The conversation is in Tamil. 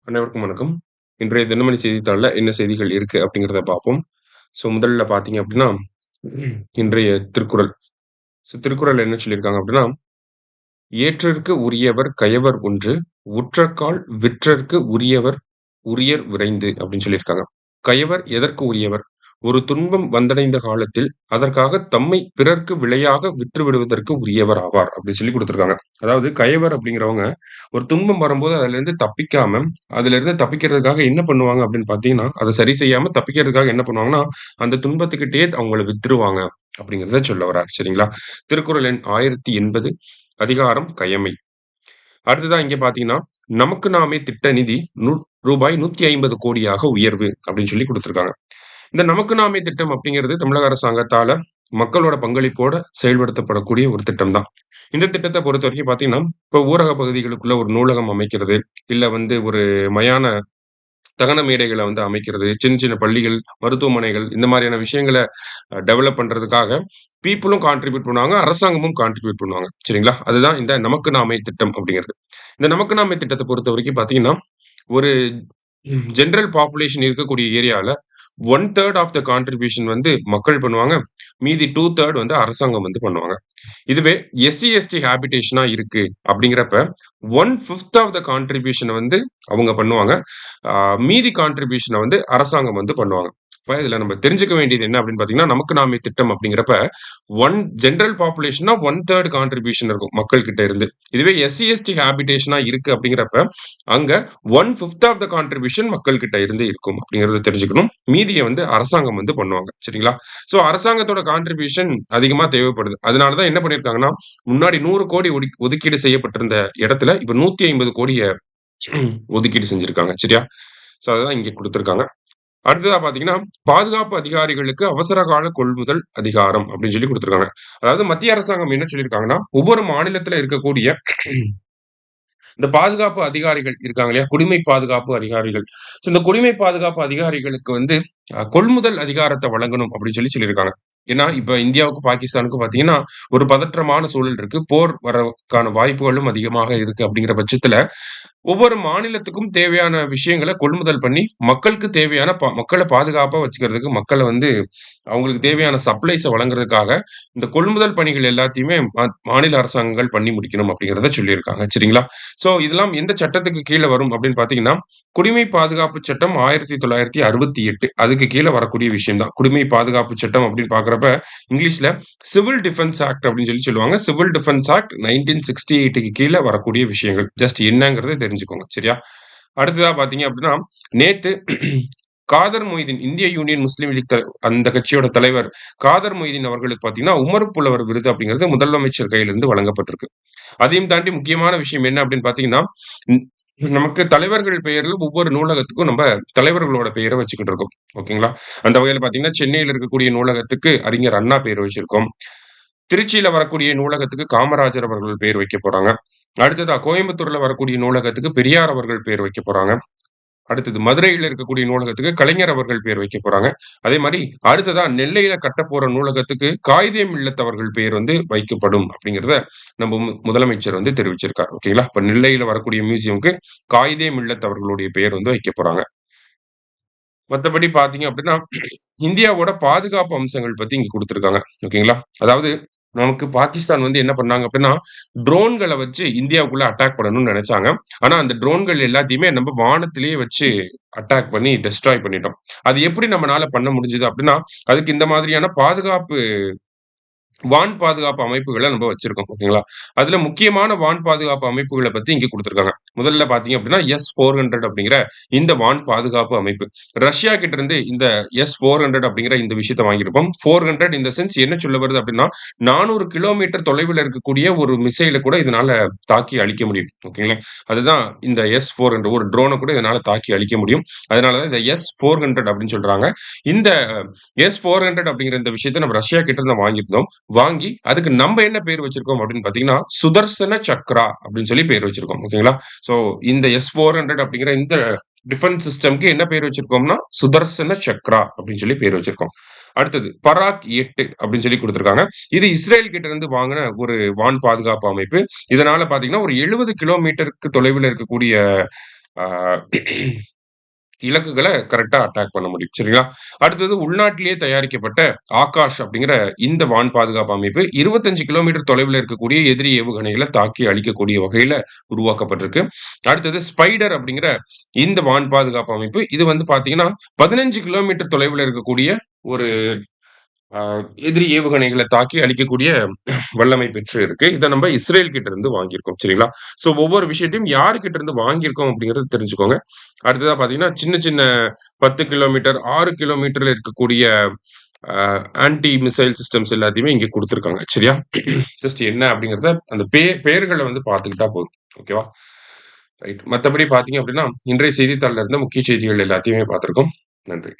அனைவருக்கும் வணக்கம். இன்றைய தினமணி செய்தித்தாள்ல என்ன செய்திகள் இருக்கு அப்படிங்கிறத பார்ப்போம். முதல்ல பார்த்தீங்க அப்படின்னா, இன்றைய திருக்குறள். திருக்குறள் என்ன சொல்லியிருக்காங்க அப்படின்னா, "ஏற்றற்கு உரியவர் கயவர் ஒன்று, உற்றக்கால் விற்றற்கு உரியவர் உரியர் விரைந்து" அப்படின்னு சொல்லியிருக்காங்க. கயவர் எதற்கு உரியவர்? ஒரு துன்பம் வந்தடைந்த காலத்தில் அதற்காக தம்மை பிறர்க்கு விலையாக விற்று விடுவதற்கு உரியவர் ஆவார் அப்படின்னு சொல்லி குடுத்திருக்காங்க. அதாவது கயவர் அப்படிங்கிறவங்க ஒரு துன்பம் வரும்போது அதிலிருந்து தப்பிக்காம, அதிலிருந்து தப்பிக்கிறதுக்காக என்ன பண்ணுவாங்க அப்படின்னு பார்த்தீங்கன்னா, அத சரி செய்யாம தப்பிக்கிறதுக்காக என்ன பண்ணுவாங்கன்னா, அந்த துன்பத்துக்கிட்டயே அவங்கள வித்துருவாங்க அப்படிங்கிறத சொல்ல வரார். சரிங்களா? திருக்குறள் எண் 1080 அதிகாரம் கயமை. அடுத்ததா இங்க பார்த்தீங்கன்னா, நமக்கு நாமே திட்ட நிதி ரூபாய் 150 கோடியாக உயர்வு அப்படின்னு சொல்லி குடுத்திருக்காங்க. இந்த நமக்கு நாமே திட்டம் அப்படிங்கிறது தமிழக அரசாங்கத்தால மக்களோட பங்களிப்போட செயல்படுத்தப்படக்கூடிய ஒரு திட்டம் தான். இந்த திட்டத்த பொறுத்தவரைக்கும் பார்த்தீங்கன்னா, இப்போ ஊரக பகுதிகளுக்குள்ள ஒரு நூலகம் அமைக்கிறது, இல்ல வந்து ஒரு மயான தகன மேடைகள வந்து அமைக்கிறது, சின்ன சின்ன பள்ளிகள், மருத்துவமனைகள் இந்த மாரியான விஷயங்கள டெவலப் பண்றதுக்காக பீப்பிளும் கான்ட்ரிபியூட் பண்ணுவாங்க. அரசாங்கமும் கான்ட்ரிபியூட் பண்ணுவாங்க. சரிங்களா? அதுதான் இந்த நமக்கு நாமே திட்டம் அப்படிங்கிறது. இந்த நமக்கு நாமே திட்டத்த பொறுத்தவரைக்கும் பார்த்தீங்கன்னா, ஒரு ஜெனரல் பாப்புலேஷன் இருக்கக்கூடிய ஏரியால 1/3 ஆஃப் த கான்ட்ரிபியூஷன் வந்து மக்கள் பண்ணுவாங்க. மீதி 2/3 வந்து அரசாங்கம் வந்து பண்ணுவாங்க. இதுவே எஸ்சி, எஸ்டி ஹேபிடேஷனா இருக்கு அப்படிங்கிறப்ப 1/5 ஆஃப் த கான்ட்ரிபியூஷன வந்து அவங்க பண்ணுவாங்க. ஆ மீதி கான்ட்ரிபியூஷன வந்து அரசாங்கம் வந்து பண்ணுவாங்க. இப்ப இதுல நம்ம தெரிஞ்சுக்க வேண்டியது என்ன அப்படின்னு பார்த்தீங்கன்னா, நமக்கு நாமே திட்டம் அப்படிங்கிறப்ப ஜெனரல் பாப்புலேஷன்னா 1/3 கான்ட்ரிபியூஷன் இருக்கும் மக்கள் கிட்ட இருந்து. இதுவே எஸ்சி, எஸ்டி ஹேபிடேஷனா இருக்கு அப்படிங்கிறப்ப, அங்க 1/5 ஆஃப் த கான்ட்ரிபியூஷன் மக்கள் கிட்ட இருந்து இருக்கும் அப்படிங்கிறத தெரிஞ்சுக்கணும். மீதிய வந்து அரசாங்கம் வந்து பண்ணுவாங்க. சரிங்களா? அரசாங்கத்தோட கான்ட்ரிபியூஷன் அதிகமா தேவைப்படுது. அதனால தான் என்ன பண்ணியிருக்காங்கன்னா, முன்னாடி 100 கோடி ஒதுக்கீடு செய்யப்பட்டிருந்த இடத்துல, இப்ப 150 கோடிய ஒதுக்கீடு செஞ்சிருக்காங்க. சரியா? அதுதான் இங்க குடுத்திருக்காங்க. அடுத்ததா பார்த்தீங்கன்னா, பாதுகாப்பு அதிகாரிகளுக்கு அவசர கால கொள்முதல் அதிகாரம் அப்படின்னு சொல்லி குடுத்திருக்காங்க. அதாவது மத்திய அரசாங்கம் என்ன சொல்லியிருக்காங்கன்னா, ஒவ்வொரு மாநிலத்தில இருக்கக்கூடிய இந்த பாதுகாப்பு அதிகாரிகள் இருக்காங்க இல்லையா? குடிமை பாதுகாப்பு அதிகாரிகள். இந்த குடிமை பாதுகாப்பு அதிகாரிகளுக்கு வந்து கொள்முதல் அதிகாரத்த வழங்கணும் அப்படின்னு சொல்லியிருக்காங்க. ஏன்னா, இப்ப இந்தியாவுக்கும், பாகிஸ்தானுக்கும் பார்த்தீங்கன்னா, ஒரு பதற்றமான சூழல் இருக்கு. போர் வரக்கான வாய்ப்புகளும் அதிகமாக இருக்கு அப்படிங்கிற பட்சத்தில, ஒவ்வொரு மாநிலத்துக்கும் தேவையான விஷயங்கள கொள்முதல் பண்ணி, மக்களுக்கு தேவையான மக்கள பாதுகாப்பா வச்சுக்கிறதுக்கு, மக்கள வந்து அவங்களுக்கு தேவையான சப்ளைஸ வழங்குறதுக்காக, இந்த கொள்முதல் பணிகள் எல்லாத்தையுமே மாநில அரசாங்கங்கள் பண்ணி முடிக்கணும் அப்படிங்கிறத சொல்லியிருக்காங்க. சரிங்களா? இதெல்லாம் எந்த சட்டத்துக்கு கீழ வரும் அப்படின்னு பார்த்தீங்கன்னா, குடிமை பாதுகாப்பு சட்டம் 1968 அதுக்கு கீழ வரக்கூடிய விஷயம் தான். குடிமை பாதுகாப்பு சட்டம் அப்படின்னு பார்க்கிறப்ப, இங்கிலீஷ்ல சிவில் டிஃபென்ஸ் ஆக்ட் அப்படின்னு சொல்லுவாங்க. சிவில் டிஃபென்ஸ் ஆக்ட் 1968க்கு கீழ வரக்கூடிய விஷயங்கள். ஜஸ்ட் என்னங்கிறத தெரிஞ்சுக்கோங்க. சரியா? அடுத்ததா பார்த்தீங்க அப்படின்னா, நேத்து காதர் மொய்தீன் இந்திய யூனியன் முஸ்லீம் லீக் அந்த கட்சியோட தலைவர் காதர் மொய்தீன் அவர்களுக்கு பார்த்தீங்கன்னா, உமர் புலவர் விருது அப்படிங்கிறது முதலமைச்சர் கையிலிருந்து வழங்கப்பட்டிருக்கு. அதையும் தாண்டி முக்கியமான விஷயம் என்ன அப்படின்னு பார்த்தீங்கன்னா, ம் நமக்கு தலைவர்கள் பெயர்ல ஒவ்வொரு நூலகத்துக்கும் நம்ம தலைவர்களோட பெயர வச்சுக்கிட்டு இருக்கோம். ஓகேங்களா? அந்த வகையில பார்த்தீங்கன்னா, சென்னையில இருக்கக்கூடிய நூலகத்துக்கு அறிஞர் அண்ணா பேர் வச்சிருக்கோம். திருச்சியில வரக்கூடிய நூலகத்துக்கு காமராஜர் அவர்கள் பேர் வைக்கப் போறாங்க. அடுத்ததா கோயம்புத்தூர்ல வரக்கூடிய நூலகத்துக்கு பெரியார் அவர்கள் பேர் வைக்கப் போறாங்க. அடுத்தது மதுரையில இருக்கக்கூடிய நூலகத்துக்கு கலைஞர் அவர்கள் பேர் வைக்கப் போறாங்க. அதே மாரி அடுத்ததா நெல்லையில கட்டப்போற நூலகத்துக்கு காயிதே மில்லத் அவர்கள் பெயர் வந்து வைக்கப்படும் அப்படிங்கிறத நம்ம முதலமைச்சர் வந்து தெரிவிச்சிருக்கார். ஓகேங்களா? இப்ப நெல்லையில வரக்கூடிய மியூசியம்க்கு காயிதே மில்லத் அவர்களுடைய பெயர் வந்து வைக்கப் போறாங்க. மத்தபடி பார்த்தீங்க அப்படின்னா, இந்தியாவோட பாதுகாப்பு அம்சங்கள் பத்தி இங்க குடுத்திருக்காங்க. ஓகேங்களா? அதாவது நமக்கு பாகிஸ்தான் வந்து என்ன பண்ணாங்க அப்படின்னா, ட்ரோன்கள வச்சு இந்தியாவுக்குள்ள அட்டாக் பண்ணணும்னு நெனச்சாங்க. ஆனா அந்த ட்ரோன்கள் எல்லாத்தையுமே நம்ம வானத்திலேயே வச்சு அட்டாக் பண்ணி டெஸ்ட்ராய் பண்ணிட்டோம். அது எப்படி நம்மனால பண்ண முடிஞ்சது அப்படின்னா, அதுக்கு இந்த மாதிரியான பாதுகாப்பு வான் பாதுகாப்பு அமைப்புகள நம்ம வச்சிருக்கோம். ஓகேங்களா? அதுல முக்கியமான வான் பாதுகாப்பு அமைப்புகள பத்தி இங்க குடுத்திருக்காங்க. முதல்ல பார்த்தீங்க அப்படின்னா, S-400 அப்படிங்கிற இந்த வான் பாதுகாப்பு அமைப்பு. ரஷ்யா கிட்ட இருந்து இந்த S-400 அப்படிங்கிற இந்த விஷயத்த வாங்கியிருப்போம். 400 இன் த சென்ஸ் என்ன சொல்ல வருது அப்படின்னா, 400 கிலோமீட்டர் தொலைவில இருக்கக்கூடிய ஒரு மிசைல கூட இதனால தாக்கி அழிக்க முடியும். ஓகேங்களா? அதுதான் இந்த S-400 ஒரு ட்ரோன கூட இதனால தாக்கி அழிக்க முடியும். அதனால தான் இத S-400 அப்படின்னு சொல்றாங்க. இந்த S-400 அப்படிங்கிற இந்த விஷயத்த நம்ம ரஷ்யா கிட்ட இருந்து வாங்கியிருந்தோம். வாங்கி அதுக்கு நம்ப என்ன பேர் வச்சிருக்கோம் அப்படின்னு பார்த்தீங்கன்னா, சுதர்சன சக்ரா அப்படின்னு சொல்லி பேர் வச்சிருக்கோம். ஓகேங்களா? ஸோ இந்த S-400 அப்படிங்கிற இந்த டிஃபென்ஸ் சிஸ்டம்க்கு என்ன பேர் வச்சிருக்கோம்னா, சுதர்சன சக்ரா அப்படின்னு சொல்லி பேர் வச்சிருக்கோம். அடுத்தது பராக் 8 அப்படின்னு சொல்லி குடுத்திருக்காங்க. இது இஸ்ரேல் கிட்ட இருந்து வாங்குன ஒரு வான் பாதுகாப்பு அமைப்பு. இதனால பார்த்தீங்கன்னா, ஒரு 70 கிலோமீட்டருக்கு தொலைவில இருக்கக்கூடிய ஆஹ் இலக்குகளை கரெக்டா அட்டாக் பண்ண முடியும். சரிங்களா? அடுத்தது உள்நாட்டிலேயே தயாரிக்கப்பட்ட ஆகாஷ் அப்படிங்கிற இந்த வான் பாதுகாப்பு அமைப்பு 25 கிலோமீட்டர் தொலைவுல இருக்கக்கூடிய எதிரி ஏவுகணைகளை தாக்கி அழிக்கக்கூடிய வகையில உருவாக்கப்பட்டிருக்கு. அடுத்தது ஸ்பைடர் அப்படிங்கிற இந்த வான் பாதுகாப்பு அமைப்பு இது வந்து பாத்தீங்கன்னா 15 கிலோமீட்டர் தொலைவுல இருக்கக்கூடிய ஒரு எதிரி ஏவுகணைகளை தாக்கி அழிக்கக்கூடிய வல்லமை பெற்று இருக்கு. இத நம்ம இஸ்ரேல் கிட்ட இருந்து வாங்கியிருக்கோம். சரிங்களா? ஸோ ஒவ்வொரு விஷயத்தையும் யார்கிட்ட இருந்து வாங்கியிருக்கோம் அப்படிங்கிறது தெரிஞ்சுக்கோங்க. அடுத்ததா பார்த்தீங்கன்னா, சின்ன சின்ன 10 கிலோமீட்டர், 6 கிலோமீட்டர்ல இருக்கக்கூடிய ஆன்டி மிசைல் சிஸ்டம்ஸ் எல்லாத்தையுமே இங்க குடுத்துருக்காங்க. சரியா? ஜஸ்ட் என்ன அப்படிங்கிறத அந்த பெயர்கள வந்து பார்த்துக்கிட்டா போதும். ஓகேவா? ரைட். மத்தபடி பார்த்தீங்க அப்படின்னா, இன்றைய செய்தித்தாள்ல இருந்த முக்கிய செய்திகள் எல்லாத்தையுமே பார்த்திருக்கோம். நன்றி.